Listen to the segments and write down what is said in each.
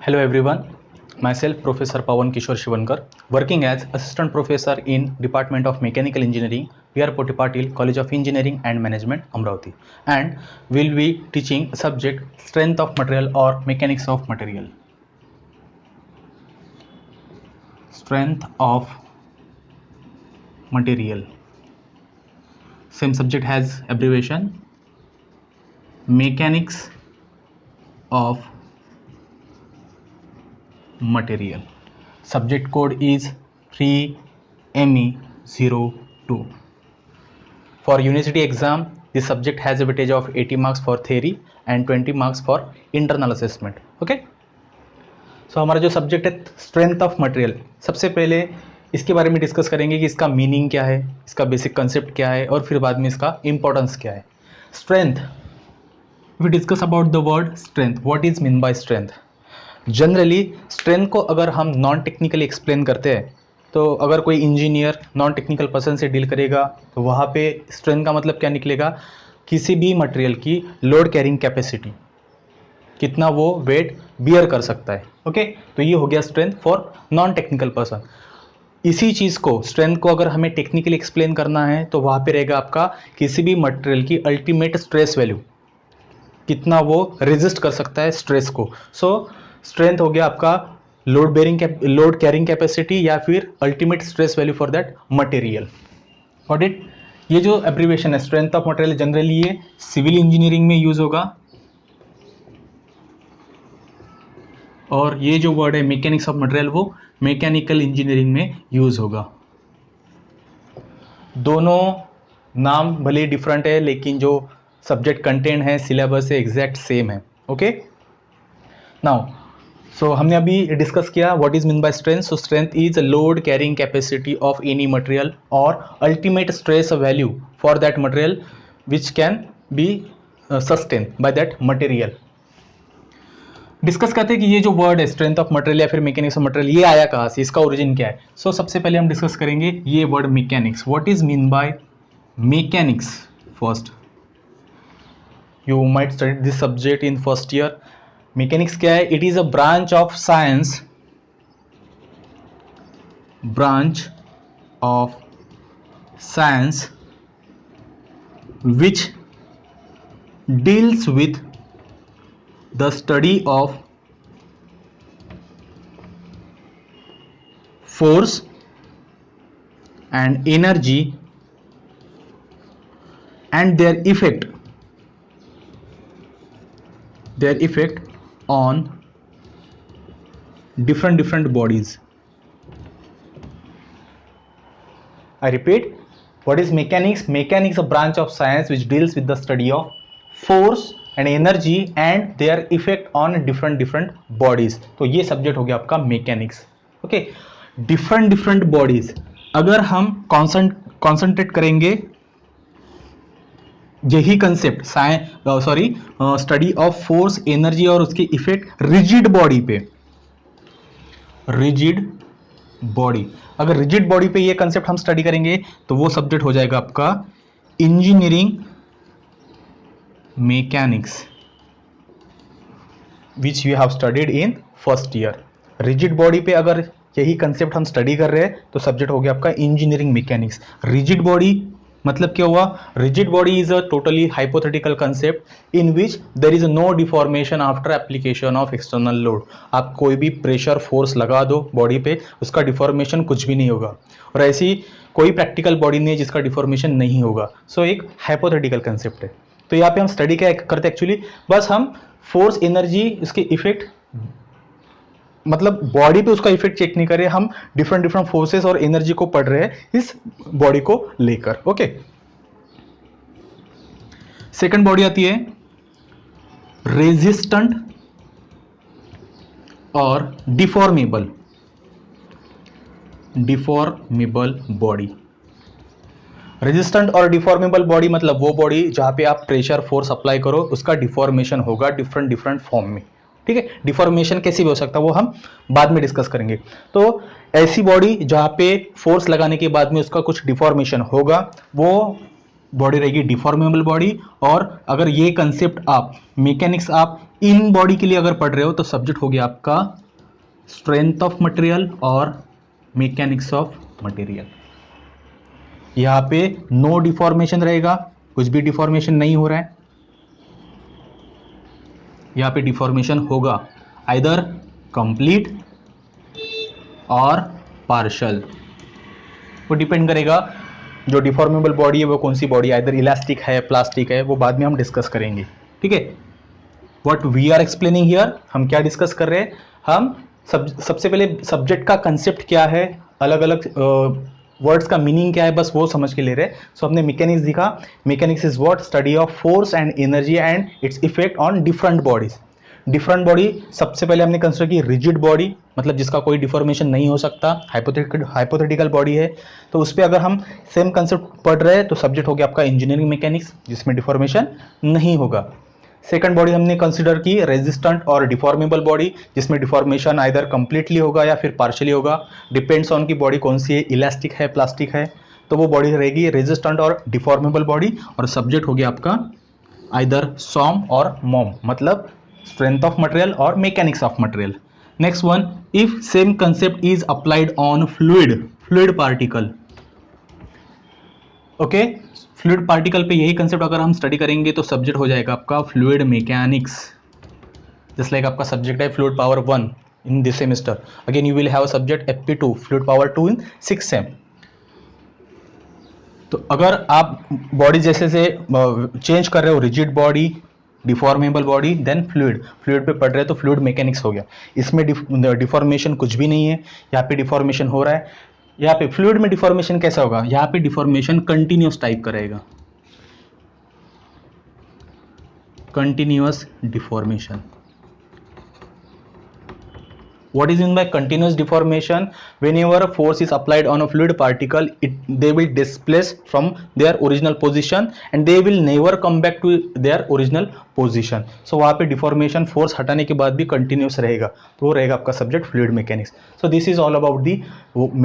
Hello everyone, myself Professor Pawan Kishore Shivankar, working as Assistant Professor in Department of Mechanical Engineering, P.R. Poti Patil, College of Engineering and Management, Amravati, and will be teaching a subject Strength of Material or Mechanics of Material. Strength of Material. Same subject has abbreviation Mechanics of Material. Subject code is 3ME02. For university exam, this subject has a weightage of 80 marks for theory and 20 marks for internal assessment. Okay? So हमारा जो subject है strength of material, सबसे पहले इसके बारे में discuss करेंगे कि इसका मीनिंग क्या है, इसका बेसिक कंसेप्ट क्या है और फिर बाद में इसका इंपॉर्टेंस क्या है. Strength, we discuss about the word strength. What is mean by strength? Generally strength को अगर हम नॉन टेक्निकली एक्सप्लेन करते हैं तो अगर कोई इंजीनियर नॉन टेक्निकल पर्सन से डील करेगा तो वहाँ पे स्ट्रेंथ का मतलब क्या निकलेगा, किसी भी मटेरियल की लोड कैरिंग कैपेसिटी, कितना वो वेट बियर कर सकता है. ओके, तो ये हो गया strength for non technical person. इसी चीज़ को स्ट्रेंथ को अगर हमें टेक्निकली एक्सप्लेन करना है तो वहाँ पे रहेगा आपका किसी भी मटेरियल की अल्टीमेट स्ट्रेस वैल्यू, कितना वो रेजिस्ट कर सकता है स्ट्रेस को. सो स्ट्रेंथ हो गया आपका लोड कैरिंग कैपेसिटी या फिर ultimate stress value for that material. Got it? ये जो एब्रीविएशन है स्ट्रेंथ ऑफ मटेरियल, जनरली ये सिविल इंजीनियरिंग में यूज होगा और ये जो वर्ड है मैकेनिक्स ऑफ मटेरियल वो मैकेनिकल इंजीनियरिंग में यूज होगा. दोनों नाम भले डिफरेंट है लेकिन जो सब्जेक्ट कंटेंट है सिलेबस से एग्जैक्ट सेम है. ओके, नाउ सो हमने अभी डिस्कस किया what is mean by strength. So strength is load carrying capacity of any material और ultimate stress value for that material which can be sustain by that material. Discuss करते हैं कि ये जो word है स्ट्रेंथ ऑफ मटेरियल या फिर mechanics of material, ये आया कहाँ से, इसका ओरिजिन क्या है. सो सबसे पहले हम डिस्कस करेंगे ये word mechanics. What is mean bye mechanics? First you might study this subject in first year. Mechanics क्या है? It is a branch of science which deals with the study of force and energy and their effect on different bodies. I repeat, what is mechanics? Mechanics is a branch of science which deals with the study of force and energy and their effect on different bodies. तो ये subject हो गया आपका mechanics. Okay, different bodies. अगर हम concentrate करेंगे यही concept study of force, energy और उसके इफेक्ट रिजिड बॉडी पे. अगर रिजिड बॉडी पे ये कंसेप्ट हम स्टडी करेंगे तो वो सब्जेक्ट हो जाएगा आपका engineering mechanics which you have studied in first year. Rigid body पे अगर यही कंसेप्ट हम स्टडी कर रहे हैं तो सब्जेक्ट हो गया आपका इंजीनियरिंग मैकेनिक्स. रिजिड बॉडी मतलब क्या हुआ? Rigid body is a totally hypothetical concept in which there is no deformation after application of external load. आप कोई भी प्रेशर फोर्स लगा दो बॉडी पे, उसका डिफॉर्मेशन कुछ भी नहीं होगा. और ऐसी कोई प्रैक्टिकल बॉडी नहीं है जिसका डिफॉर्मेशन नहीं होगा. सो एक हाइपोथेटिकल कंसेप्ट है. तो यहाँ पे हम स्टडी क्या करते हैं एक्चुअली, बस हम फोर्स, एनर्जी, इसके इफेक्ट, मतलब बॉडी पे उसका इफेक्ट चेक नहीं कर रहे, हम डिफरेंट फोर्सेस और एनर्जी को पढ़ रहे हैं इस बॉडी को लेकर. ओके, सेकंड बॉडी आती है रेजिस्टेंट और डिफॉर्मेबल बॉडी. रेजिस्टेंट और डिफॉर्मेबल बॉडी मतलब वो बॉडी जहां पे आप प्रेशर फोर्स अप्लाई करो उसका डिफॉर्मेशन होगा डिफरेंट फॉर्म में. ठीक है, डिफॉर्मेशन कैसे भी हो सकता है वो हम बाद में डिस्कस करेंगे. तो ऐसी बॉडी जहां पे फोर्स लगाने के बाद में उसका कुछ डिफॉर्मेशन होगा वो बॉडी रहेगी डिफॉर्मेबल बॉडी। और अगर ये कंसेप्ट आप मैकेनिक्स आप इन बॉडी के लिए अगर पढ़ रहे हो तो सब्जेक्ट हो गया आपका स्ट्रेंथ ऑफ मटेरियल और मैकेनिक्स ऑफ मटेरियल। यहां पे नो डिफॉर्मेशन रहेगा, कुछ भी डिफॉर्मेशन नहीं हो रहा है। यहां पे डिफॉर्मेशन होगा आइदर कंप्लीट और पार्शल। वो डिपेंड करेगा जो डिफॉर्मेबल बॉडी है वो कौन सी बॉडी है, आइदर इलास्टिक है, प्लास्टिक है, वो बाद में हम डिस्कस करेंगे। ठीक है, what we are explaining here, हम क्या डिस्कस कर रहे हैं, हम सबसे पहले सब्जेक्ट का कंसेप्ट क्या है, अलग अलग वर्ड्स का मीनिंग क्या है, बस वो समझ के ले रहे हैं। सो हमने मैकेनिक्स दिखा, mechanics is what, study of force and energy and its effect on different bodies. Different body सबसे पहले हमने कंसिडर की रिजिड बॉडी, मतलब जिसका कोई डिफॉर्मेशन नहीं हो सकता, हाइपोथेटिकल बॉडी है, तो उस पर अगर हम सेम कंसेप्ट पढ़ रहे हैं तो सब्जेक्ट हो गया आपका इंजीनियरिंग मैकेनिक्स, जिसमें डिफॉर्मेशन नहीं होगा। सेकंड बॉडी हमने कंसिडर की रेजिस्टेंट और डिफॉर्मेबल बॉडी, जिसमें डिफॉर्मेशन आइदर कंप्लीटली होगा या फिर पार्शियली होगा, डिपेंड्स ऑन की बॉडी कौन सी है, इलास्टिक है, प्लास्टिक है, तो वो बॉडी रहेगी रेजिस्टेंट और डिफॉर्मेबल बॉडी। और सब्जेक्ट हो गया आपका आइदर सॉम और मॉम, मतलब स्ट्रेंथ ऑफ मटेरियल और mechanics of material. Next one, if same concept is applied on fluid particle. Okay, fluid particle पे यही कंसेप्ट अगर हम स्टडी करेंगे तो सब्जेक्ट हो जाएगा आपका फ्लूइड मैकेनिक्स। जस्ट लाइक आपका सब्जेक्ट है fluid power 1 in this semester, again you will have a subject FP2 fluid power 2 in 6th same. तो अगर आप बॉडी जैसे से चेंज कर रहे हो, rigid body, deformable body, then fluid पे पढ़ रहे हैं तो फ्लूइड मैकेनिक्स हो गया। इसमें डिफॉर्मेशन कुछ भी नहीं है, यहाँ पे डिफॉर्मेशन हो रहा है। यहाँ पे फ्लूइड में डिफॉर्मेशन कैसा होगा, यहाँ पे डिफॉर्मेशन कंटिन्यूस टाइप का रहेगा, continuous deformation. What is meant by continuous deformation? Whenever a force is applied on a fluid particle, they will displace from their original position and they will never come back to their original position. So वहाँ पे deformation force हटाने के बाद भी continuous रहेगा, तो वो रहेगा आपका subject fluid mechanics. So this is all about the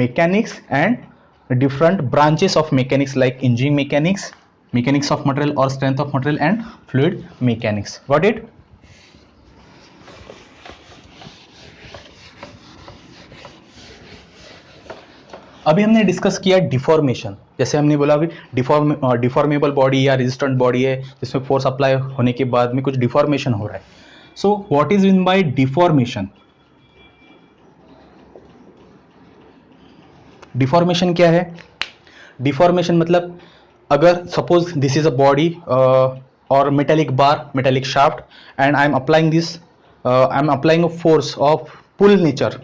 mechanics and different branches of mechanics like engineering mechanics, mechanics of material or strength of material, and fluid mechanics. Got it? अभी हमने discuss किया deformation, जैसे हमने बोला अभी deformable body या resistant body है जिसमें फोर्स अप्लाई होने के बाद में कुछ डिफॉर्मेशन हो रहा है। So what is mean by deformation? Deformation क्या है? डिफॉर्मेशन मतलब अगर suppose this is a body और metallic bar, metallic shaft, and I am applying this, I am applying a force of pull nature,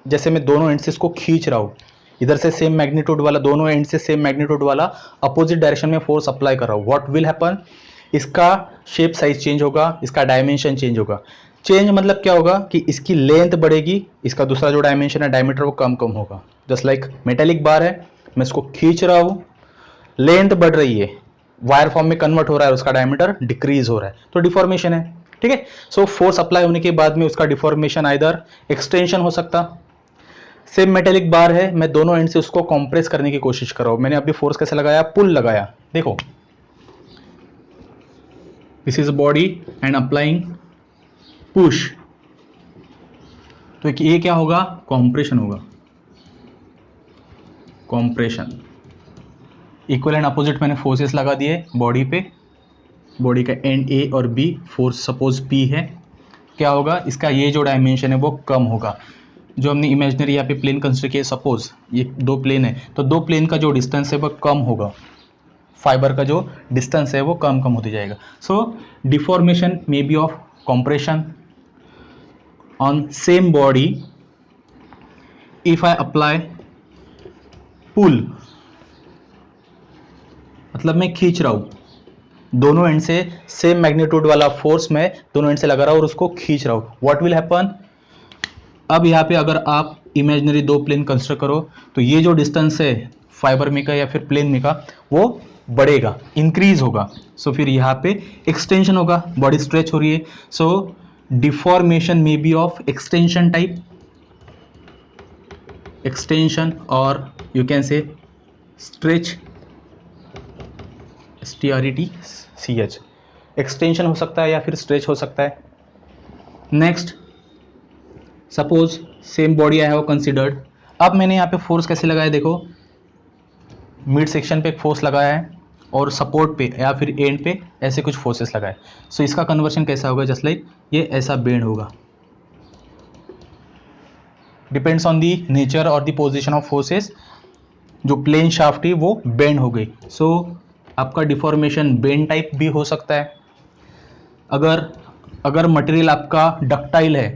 जैसे मैं दोनों एंड से इसको खींच रहा हूँ, इधर से सेम मैग्नीट्यूड वाला, दोनों एंड से सेम मैग्नीट्यूड वाला अपोजिट डायरेक्शन में फोर्स अप्लाई कर रहा हूँ। What will happen? इसका शेप साइज चेंज होगा, इसका डायमेंशन चेंज होगा। चेंज मतलब क्या होगा कि इसकी लेंथ बढ़ेगी, इसका दूसरा जो डायमेंशन है डायमीटर वो कम होगा। जस्ट लाइक मेटेलिक बार है, मैं इसको खींच रहा हूँ, लेंथ बढ़ रही है, वायर फॉर्म में कन्वर्ट हो रहा है, उसका डायमीटर डिक्रीज हो रहा है, तो डिफॉर्मेशन है। ठीक है, सो फोर्स अप्लाई होने के बाद में उसका डिफॉर्मेशन आइदर एक्सटेंशन हो सकता। सेम मेटेलिक बार है, मैं दोनों एंड से उसको कंप्रेस करने की कोशिश कर रहा हूं। मैंने अभी फोर्स कैसे लगाया? पुल लगाया। देखो, this is body and applying push, तो ये क्या होगा? कॉम्प्रेशन होगा, कॉम्प्रेशन। इक्वल एंड अपोजिट मैंने फोर्सेस लगा दिए बॉडी पे, बॉडी का एंड A और B, फोर्स सपोज P है, क्या होगा? इसका ये जो डायमेंशन है वो कम होगा। जो हमने इमेजिनरी यहाँ पे प्लेन कंसिडर किया, सपोज ये दो प्लेन है, तो दो प्लेन का जो डिस्टेंस है वो कम होगा, फाइबर का जो डिस्टेंस है वो कम होते जाएगा। So deformation may be of compression on same body if I apply pull, मतलब मैं खींच रहा हूँ दोनों एंड से, सेम मैग्नीट्यूड वाला फोर्स मैं दोनों एंड से लगा रहा हूँ और उसको खींच रहा हूँ। What will happen? अब यहाँ पे अगर आप इमेजिनरी दो प्लेन कंसिडर करो तो ये जो डिस्टेंस है फाइबर में का या फिर प्लेन में का वो बढ़ेगा, इंक्रीज होगा। सो फिर यहाँ पे एक्सटेंशन होगा, बॉडी स्ट्रेच हो रही है। So deformation may be of extension type, extension, और you can say stretch STRETCH, extension हो सकता है या फिर स्ट्रेच हो सकता है। Next, suppose same body I have considered. अब मैंने यहाँ पे फोर्स कैसे लगाया, देखो मिड सेक्शन पे एक फोर्स लगाया है और सपोर्ट पे या फिर एंड पे ऐसे कुछ फोर्सेस लगाए। सो इसका कन्वर्शन कैसा होगा, जस्ट लाइक ये ऐसा बेंड होगा, डिपेंड्स ऑन दी नेचर और द पोजिशन ऑफ फोर्सेस। जो प्लेन शाफ्ट है वो बेंड हो गई। सो आपका डिफॉर्मेशन बेंड टाइप भी हो सकता है। अगर मटेरियल आपका डक्टाइल है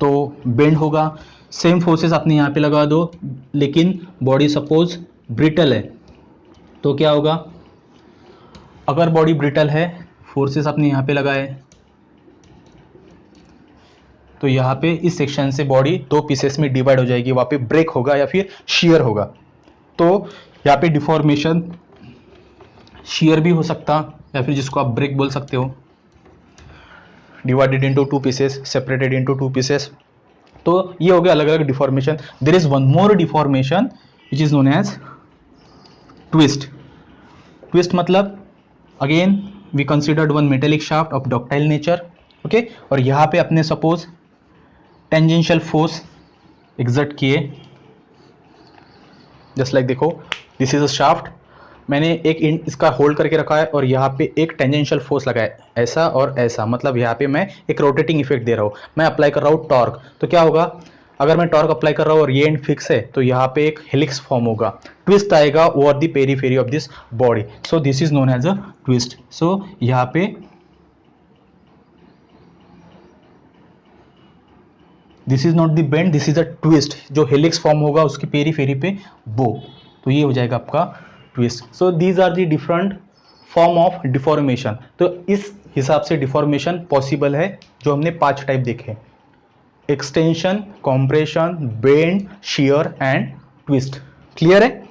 तो बेंड होगा। सेम फोर्सेस आपने यहाँ पे लगा दो, लेकिन बॉडी सपोज ब्रिटल है तो क्या होगा, अगर बॉडी ब्रिटल है, फोर्सेस आपने यहाँ पे लगाए तो यहाँ पे इस सेक्शन से बॉडी दो पीसेस में डिवाइड हो जाएगी, वहाँ पे ब्रेक होगा या फिर शियर होगा। तो यहाँ पे डिफॉर्मेशन शियर भी हो सकता या फिर जिसको आप ब्रेक बोल सकते हो, divided into two pieces, separated into two pieces. तो ये हो गया अलग अलग deformation. There is one more deformation which is known as twist. Twist मतलब again we considered one metallic shaft of ductile nature, okay, और यहाँ पे अपने सपोज टेंजेंशियल फोर्स एग्जर्ट किए, जस्ट लाइक देखो दिस इज अ शाफ्ट, मैंने एक इसका होल्ड करके रखा है और यहाँ पे एक टेंजेंशियल फोर्स लगाया है, ऐसा और ऐसा, मतलब यहाँ पे मैं एक रोटेटिंग इफेक्ट दे रहा हूँ, मैं अप्लाई कर रहा हूँ टॉर्क। तो क्या होगा, अगर मैं टॉर्क अप्लाई कर रहा हूँ और ये एंड फिक्स है तो यहाँ पे एक हेलिक्स फॉर्म होगा, ट्विस्ट आएगा over the periphery of this body. So this is known as a twist. So यहाँ पे this is not the bend, this is a twist, जो हेलिक्स फॉर्म होगा उसकी पेरीफेरी पे वो, तो ये हो जाएगा आपका twist. So these are the different form of deformation. तो इस हिसाब से डिफॉर्मेशन पॉसिबल है, जो हमने 5 टाइप देखे, extension, compression, bend, shear and twist. Clear है?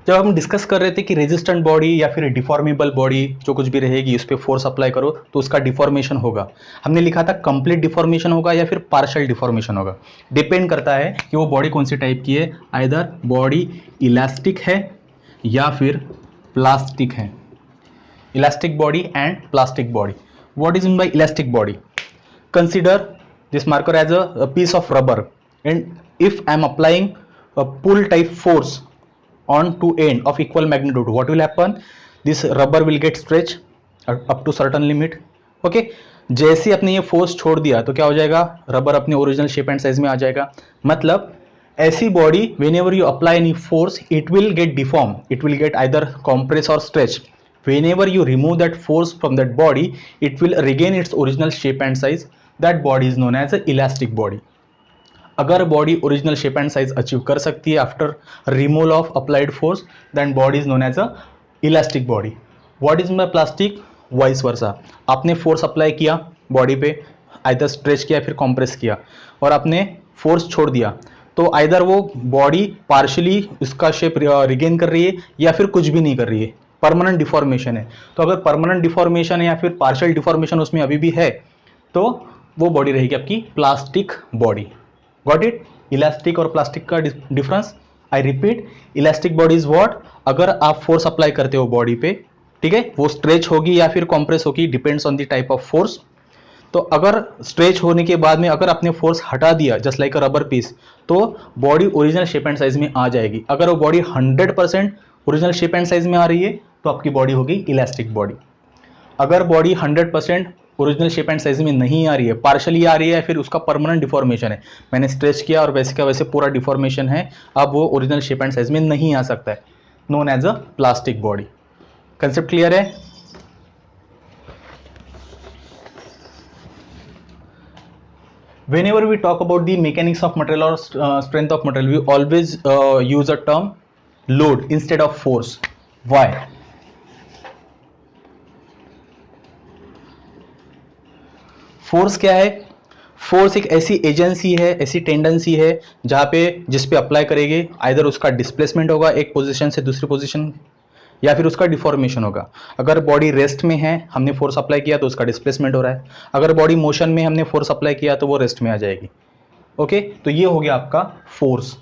जब हम डिस्कस कर रहे थे कि रेजिस्टेंट बॉडी या फिर डिफॉर्मेबल बॉडी जो कुछ भी रहेगी उस पर फोर्स अप्लाई करो तो उसका डिफॉर्मेशन होगा, हमने लिखा था कंप्लीट डिफॉर्मेशन होगा या फिर पार्शियल डिफॉर्मेशन होगा। डिपेंड करता है कि वो बॉडी कौन सी टाइप की है, आइदर बॉडी इलास्टिक है या फिर प्लास्टिक है। Elastic body and plastic body. What is mean by elastic body? Consider this marker as a piece of rubber and if I am applying a pull type force on to end of equal magnitude, what will happen? This rubber will get stretched up to certain limit, okay? जैसे आपने ये force छोड़ दिया तो क्या हो जाएगा, rubber अपने ओरिजिनल शेप एंड साइज में आ जाएगा। मतलब ऐसी body whenever you apply any force it will get deform, it will get either compress or stretch. Whenever you remove that force from that body it will regain its original shape and size. That body is known as a elastic body. अगर body original shape and size achieve कर सकती है after removal of applied force, then body is known as a elastic body. What is my plastic? Vice versa, आपने force apply किया body पे, either stretch किया फिर compress किया और आपने फोर्स छोड़ दिया, तो आइदर वो बॉडी पार्शियली उसका शेप रिगेन कर रही है या फिर कुछ भी नहीं कर रही है, परमानेंट डिफॉर्मेशन है। तो अगर परमानेंट डिफॉर्मेशन है या फिर पार्शियल डिफॉर्मेशन उसमें अभी भी है तो वो बॉडी रहेगी आपकी plastic body. Got it? Elastic और प्लास्टिक का difference. I repeat, elastic body is what, अगर आप फोर्स अप्लाई करते हो बॉडी पे, ठीक है, वो स्ट्रेच होगी या फिर कॉम्प्रेस होगी, depends on the type of force. तो अगर स्ट्रेच होने के बाद में अगर आपने फोर्स हटा दिया just like a rubber piece, तो body original shape and size में आ जाएगी। अगर वो body 100% original shape and size में आ रही है तो आपकी बॉडी होगी इलास्टिक बॉडी। अगर body 100% original shape and size में नहीं आ रही है, पार्शली आ रही है, फिर उसका परमानेंट डिफॉर्मेशन है, मैंने स्ट्रेच किया और वैसे का वैसे पूरा डिफॉर्मेशन है, अब वो ओरिजिनल शेप एंड साइज में नहीं आ सकता है, known as a plastic body. Concept clear है? Whenever we talk about the mechanics of material or strength of material, we always use a term load instead of force. Why? Force क्या है? Force एक ऐसी agency है, ऐसी tendency है जहां पे जिस पे अप्लाई करेंगे आइदर उसका डिस्प्लेसमेंट होगा एक पोजीशन से दूसरी पोजीशन, या फिर उसका डिफॉर्मेशन होगा। अगर बॉडी रेस्ट में है, हमने फोर्स अप्लाई किया तो उसका डिस्प्लेसमेंट हो रहा है। अगर बॉडी मोशन में हमने फोर्स अप्लाई किया तो वो रेस्ट में आ जाएगी। ओके, तो ये हो गया आपका फोर्स।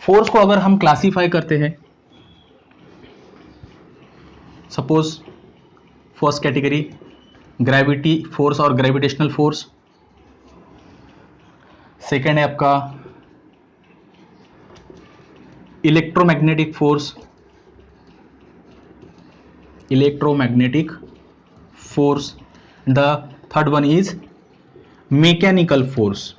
फोर्स को अगर हम क्लासीफाई करते हैं, suppose first category gravity force और ग्रेविटेशनल फोर्स, सेकेंड है आपका electromagnetic force, electromagnetic force, the third one is mechanical force.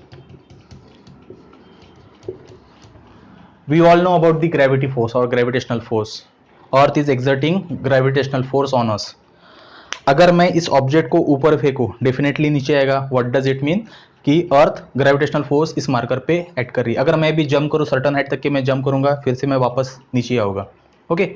We all know about the gravity force or gravitational force. Earth is exerting gravitational force on us. अगर मैं इस object को ऊपर फेंकूं, definitely नीचे आएगा। What does it mean कि अर्थ gravitational force इस marker पे एक्ट कर रही है। अगर मैं भी जंप करूं, सर्टन हाइट तक के मैं जंप करूंगा, फिर से मैं वापस नीचे आऊंगा। ओके,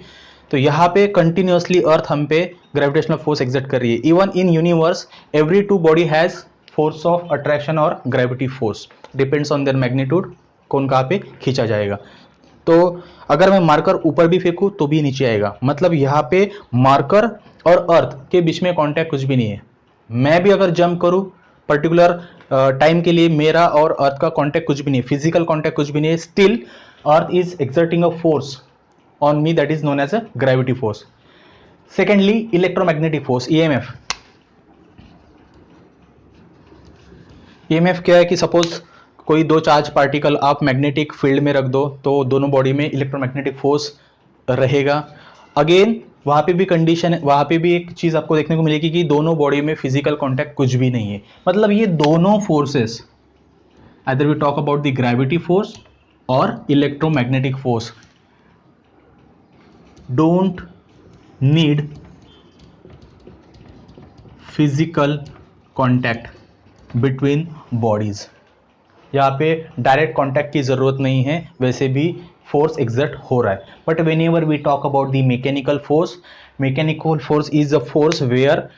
तो यहाँ पे कंटिन्यूसली अर्थ हम पे ग्रेविटेशनल फोर्स एग्जर्ट कर रही है। Even in universe every two body has force of attraction और gravity force, depends on their magnitude, कौन कहाँ पे खींचा जाएगा। तो अगर मैं मार्कर ऊपर भी फेंकूं तो भी नीचे आएगा। मतलब यहाँ पे मार्कर और अर्थ के बीच में कांटेक्ट कुछ भी नहीं है। मैं भी अगर जंप करूं पर्टिकुलर टाइम के लिए, मेरा और अर्थ का कांटेक्ट कुछ भी नहीं है, फिजिकल कांटेक्ट कुछ भी नहीं है। Still earth is exerting a force on me, that is known as a gravity force. Secondly electromagnetic force, EMF. EMF क्या है कि सपोज कोई दो चार्ज पार्टिकल आप मैग्नेटिक फील्ड में रख दो तो दोनों बॉडी में इलेक्ट्रोमैग्नेटिक फोर्स रहेगा। अगेन वहां पे भी कंडीशन, वहां पे भी एक चीज आपको देखने को मिलेगी कि दोनों बॉडी में फिजिकल कांटेक्ट कुछ भी नहीं है। मतलब ये दोनों forces, either we talk about the gravity force और electromagnetic force, don't need physical contact between bodies. यहाँ पे डायरेक्ट कांटेक्ट की जरूरत नहीं है, वैसे भी फोर्स एग्जर्ट हो रहा है। But whenever we talk about the mechanical force is a force where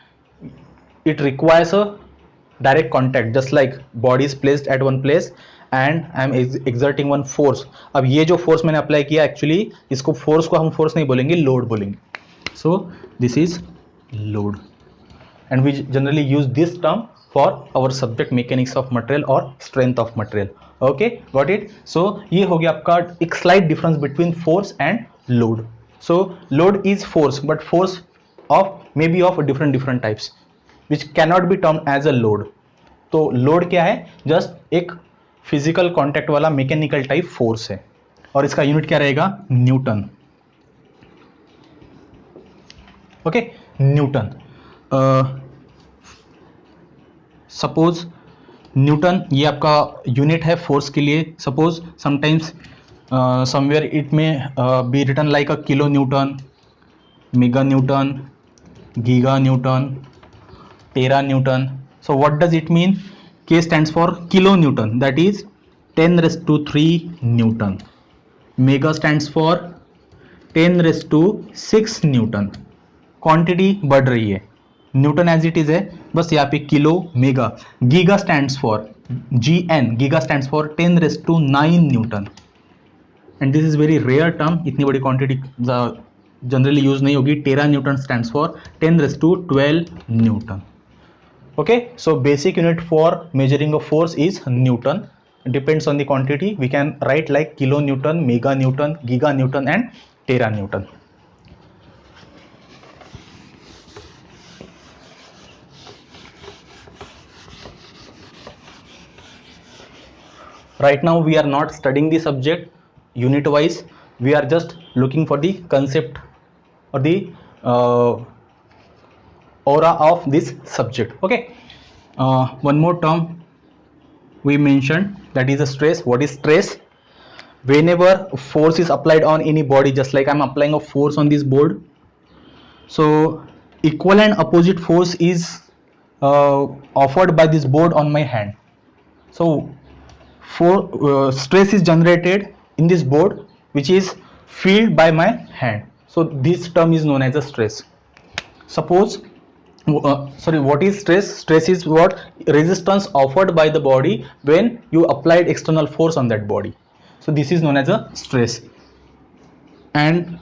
it requires a direct contact, just like body is placed at one place and I am exerting one force. अब ये जो force मैंने apply किया, actually इसको force को हम force नहीं बोलेंगे, लोड बोलेंगे। सो this is load and we generally use this term for our subject mechanics of material or strength of material. Okay, got it? So ये हो गया आपका एक slight difference between force and load. So load is force, but force of maybe of different types which cannot be termed as a load. तो load क्या है? just एक physical contact वाला mechanical type force है, और इसका unit क्या रहेगा? Newton. Okay, newton. Suppose newton ये आपका यूनिट है फोर्स के लिए। Suppose sometimes somewhere it may be written like a kilo newton, mega newton, giga newton, tera newton. So what does it mean? K stands for kilo newton, that is 10⁻³ newton. Mega stands for 10⁻6 newton. Quantity बढ़ रही है, Newton as it is है, बस यहाँ पे kilo, mega. Giga stands for GN, giga stands for 10⁹ newton. And this is very rare term, इतनी बड़ी quantity generally use नहीं होगी। Tera newton stands for 10⁻12 newton. Okay, so basic unit for measuring a force is newton, depends on the quantity. We can write like kilo newton, mega newton, giga newton and tera newton. Right now we are not studying the subject unit wise, we are just looking for the concept or the aura of this subject. Okay, one more term we mentioned, that is a stress. What is stress? Whenever force is applied on any body, just like I'm applying a force on this board, so equal and opposite force is offered by this board on my hand. So stress is generated in this board which is felt by my hand. So this term is known as a stress. Suppose what is stress? Stress is what? Resistance offered by the body when you applied external force on that body. So this is known as a stress. And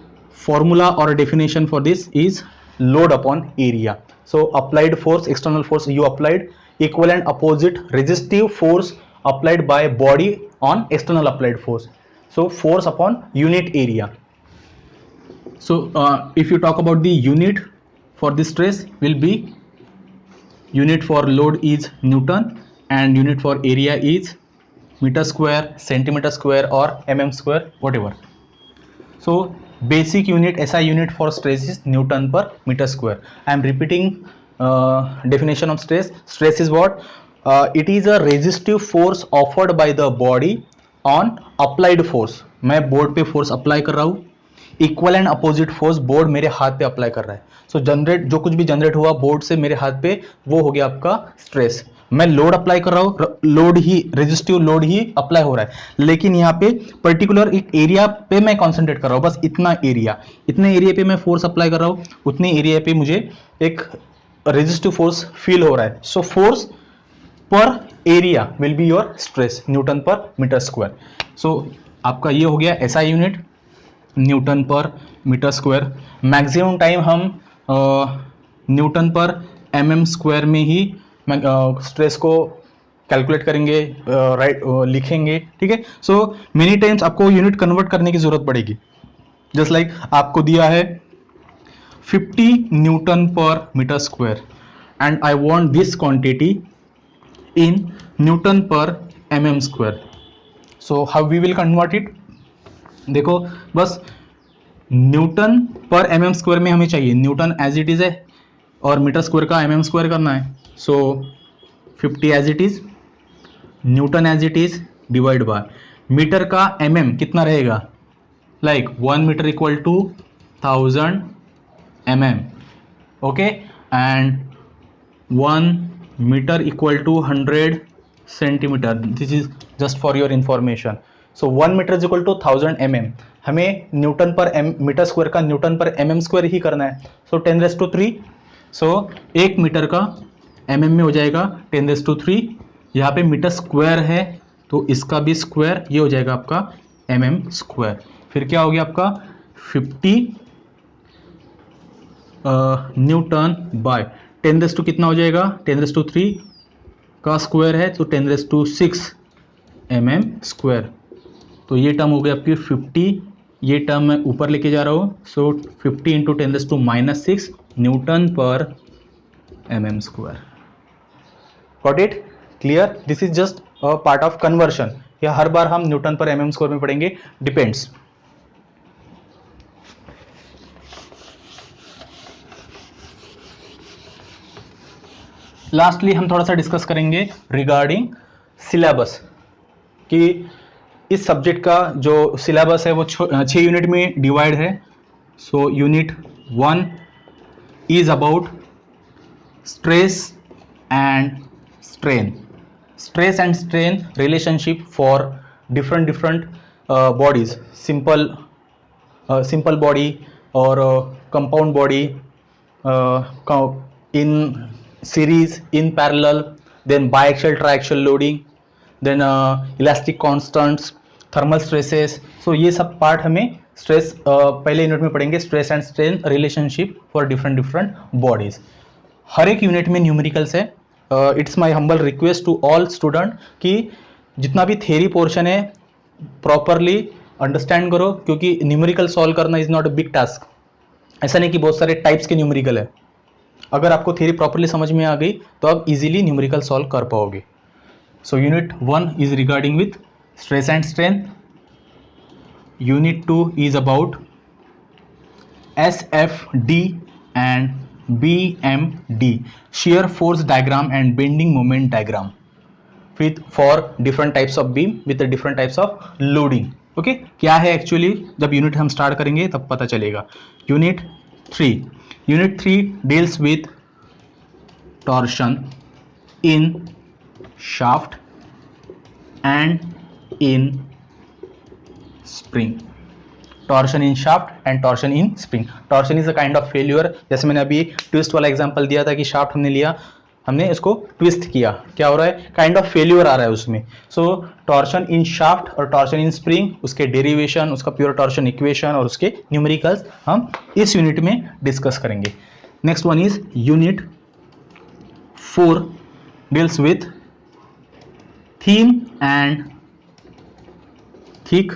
formula or definition for this is load upon area. So applied force, external force you applied, equal and opposite resistive force applied by body on external applied force. So force upon unit area. So if you talk about the unit for the stress will be, unit for load is Newton and unit for area is meter square, centimeter square or mm square, whatever. So basic unit, SI unit for stress is Newton per meter square. I am repeating definition of stress. Stress is what? It is a resistive force offered by the body on applied force. मैं board पे force apply कर रहा हूँ, equal and opposite force board मेरे हाथ पे apply कर रहा है. सो जनरेट, जो कुछ भी जनरेट हुआ बोर्ड से मेरे हाथ पे, वो हो गया आपका स्ट्रेस. मैं लोड अप्लाई कर रहा हूँ, लोड ही, रेजिस्टिव लोड ही अप्लाई हो रहा है, लेकिन यहाँ पे पर्टिकुलर एक एरिया पे मैं कॉन्सेंट्रेट कर रहा हूँ, बस इतना एरिया, इतने एरिया पे मैं फोर्स अप्लाई कर रहा हूँ, उतने एरिया पे मुझे एक रेजिस्टिव फोर्स फील हो रहा है. सो फोर्स पर area will be your stress, Newton per metre square. सो आपका ये हो गया SI unit, Newton per metre square. Maximum time हम न्यूटन पर mm स्क्वायर में ही स्ट्रेस को कैलकुलेट करेंगे, राइट, लिखेंगे, ठीक है. सो मेनी टाइम्स आपको यूनिट कन्वर्ट करने की जरूरत पड़ेगी. जस्ट लाइक आपको दिया है 50 newton per metre square and I want this quantity in newton per mm square. So how we will convert it? देखो, बस न्यूटन पर mm स्क्वायर में हमें चाहिए न्यूटन एज इट इज है और मीटर स्क्वायर का mm स्क्वायर करना है. So 50 as it is, newton as it is, divide by metre का mm कितना रहेगा, like 1 metre equal to 1000 mm, okay, and 1 metre equal to 100 centimetre. This is just for your information. So 1 metre is equal to 1000 mm. हमें newton per metre square का newton per mm square ही करना है. सो 10⁻3. सो 1 metre का mm में हो जाएगा 10⁻3. यहाँ पे मीटर स्क्वायर है तो इसका भी स्क्वायर, ये हो जाएगा आपका mm स्क्वायर. फिर क्या हो गया आपका 50 न्यूटन बाय 10⁻, कितना हो जाएगा 10⁻3 का स्क्वायर है तो 10⁻6 mm स्क्वायर. तो ये टर्म हो गया आपकी 50, ये टर्म मैं ऊपर लेके जा रहा हूँ. सो 50 into 10⁻6 Newton per mm square. Got it? Clear? This is just a part of conversion. या हर बार हम न्यूटन पर mm स्क्वायर में पढ़ेंगे, डिपेंड्स. लास्टली हम थोड़ा सा डिस्कस करेंगे रिगार्डिंग सिलेबस, कि इस सब्जेक्ट का जो सिलेबस है वो 6 यूनिट में डिवाइड है. So unit 1 is about stress and strain. Stress and strain relationship for different bodies, simple body और compound body, in series, in parallel, then biaxial triaxial loading, then elastic constants, thermal stresses. So ये सब part हमें stress पहले unit में पढ़ेंगे, stress and strain relationship for different bodies. हर एक unit में न्यूमेरिकल्स है. It's my humble request to all student कि जितना भी थ्योरी पोर्शन है प्रॉपरली अंडरस्टैंड करो, क्योंकि न्यूमेरिकल सॉल्व करना is not a big task. ऐसा नहीं कि बहुत सारे टाइप्स के न्यूमेरिकल है. अगर आपको थ्योरी प्रॉपर्ली समझ में आ गई तो आप इजीली न्यूमेरिकल सॉल्व कर पाओगे. सो unit 1 is regarding with stress and strain. Unit 2 is about SFD and BMD, shear force diagram and bending moment diagram with for different types of beam with the different types of loading. Okay, क्या है actually, जब unit हम start करेंगे तब पता चलेगा. Unit 3 deals with torsion in shaft and in spring. Torsion in shaft and torsion in spring. Torsion is a kind of failure. जैसे मैंने अभी ट्विस्ट वाला एग्जांपल दिया था कि शाफ्ट हमने लिया, हमने इसको ट्विस्ट किया, क्या हो रहा है, काइंड ऑफ फेल्यूर आ रहा है उसमें। सो टॉर्शन इन शाफ्ट और टॉर्शन इन स्प्रिंग, उसके डेरिवेशन, उसका प्योर टॉर्शन इक्वेशन और उसके न्यूमेरिकल्स हम इस यूनिट में डिस्कस करेंगे। Next one is unit 4 deals with thin and thick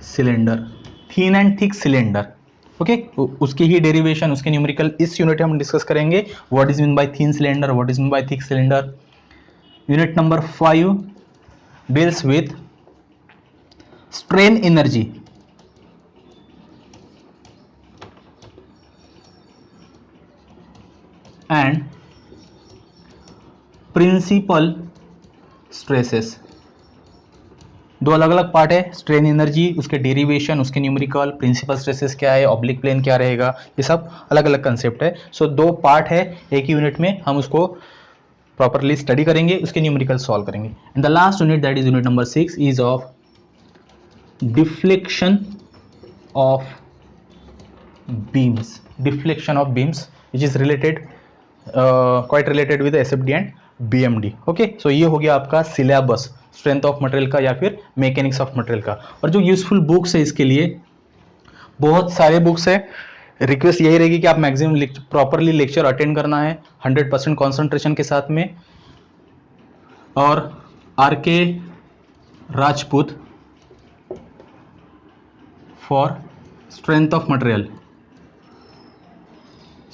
cylinder, thin and thick cylinder. Okay, उसकी ही डेरिवेशन, उसके न्यूमेरिकल इस यूनिट में हम डिस्कस करेंगे। What is mean bye thin cylinder, what is mean bye thick cylinder. Unit number 5 deals with strain energy and principal stresses. दो अलग अलग part है, स्ट्रेन एनर्जी, उसके डेरिवेशन, उसके न्यूमेरिकल, प्रिंसिपल स्ट्रेसेस क्या है, ऑब्लिक प्लेन क्या रहेगा, ये सब अलग अलग कंसेप्ट है। सो दो पार्ट है एक यूनिट में, हम उसको प्रॉपरली स्टडी करेंगे, उसके न्यूमेरिकल सॉल्व करेंगे। And the last unit that is unit number 6 is of deflection of beams, deflection of beams which is related quite related with SFD and BMD. Okay, so ये हो गया आपका syllabus strength of material का या फिर mechanics of material का। और जो यूजफुल बुक्स है इसके लिए बहुत सारे बुक्स है, रिक्वेस्ट यही रहेगी कि आप मैक्सिमम प्रॉपरली लेक्चर अटेंड करना है 100% कॉन्सेंट्रेशन के साथ में। और R K. Rajput for strength of material,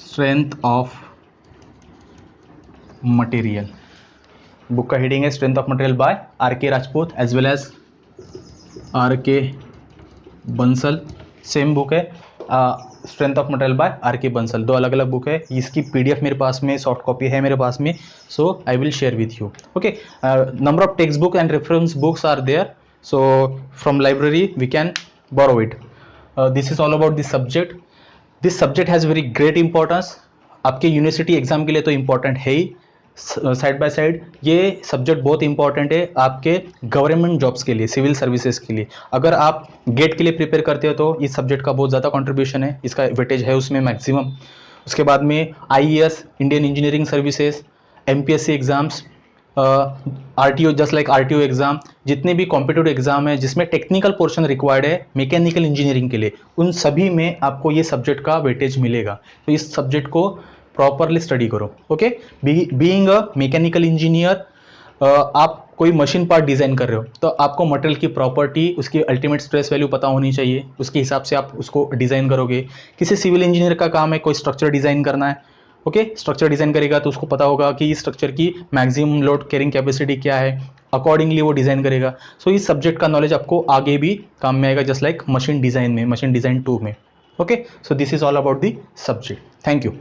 strength of material, book का हेडिंग है strength of material by R K. Rajput as well as R K. Bansal. Same book है strength of material by R K. Bansal, दो अलग अलग बुक है। इसकी पीडीएफ मेरे पास में, सॉफ्ट कॉपी है मेरे पास में, so I will share with you. Okay, number of text book and reference books are there, so from library we can borrow it. This is all about this subject. This subject has very great importance. आपके university exam के लिए तो important है ही, side by side ये subject बहुत important है आपके government jobs के लिए, सिविल सर्विसेज के लिए। अगर आप गेट के लिए प्रिपेयर करते हो तो इस सब्जेक्ट का बहुत ज़्यादा कंट्रीब्यूशन है, इसका वेटेज है उसमें मैक्सिमम। उसके बाद में IAS, Indian engineering services, MPSC exams, RTO, just like RTO exam, जितने भी कॉम्पिटिटिव एग्जाम है जिसमें टेक्निकल पोर्शन रिक्वायर्ड है मैकेनिकल इंजीनियरिंग के लिए, उन सभी में आपको ये सब्जेक्ट का वेटेज मिलेगा। तो इस सब्जेक्ट को प्रॉपरली स्टडी करो। Okay, being a mechanical engineer, आप कोई मशीन पार्ट डिजाइन कर रहे हो तो आपको मटेरियल की प्रॉपर्टी, उसकी अल्टीमेट स्ट्रेस वैल्यू पता होनी चाहिए, उसके हिसाब से आप उसको डिजाइन करोगे। किसी सिविल इंजीनियर का काम है कोई स्ट्रक्चर डिजाइन करना है, ओके, स्ट्रक्चर डिजाइन करेगा तो उसको पता होगा कि इस स्ट्रक्चर की मैक्सिमम लोड कैरिंग कैपेसिटी क्या है, अकॉर्डिंगली वो डिजाइन करेगा। सो इस सब्जेक्ट का नॉलेज आपको आगे भी काम में आएगा, जस्ट लाइक मशीन डिजाइन में, मशीन डिजाइन 2 में। Okay, so this is all about the subject. Thank you.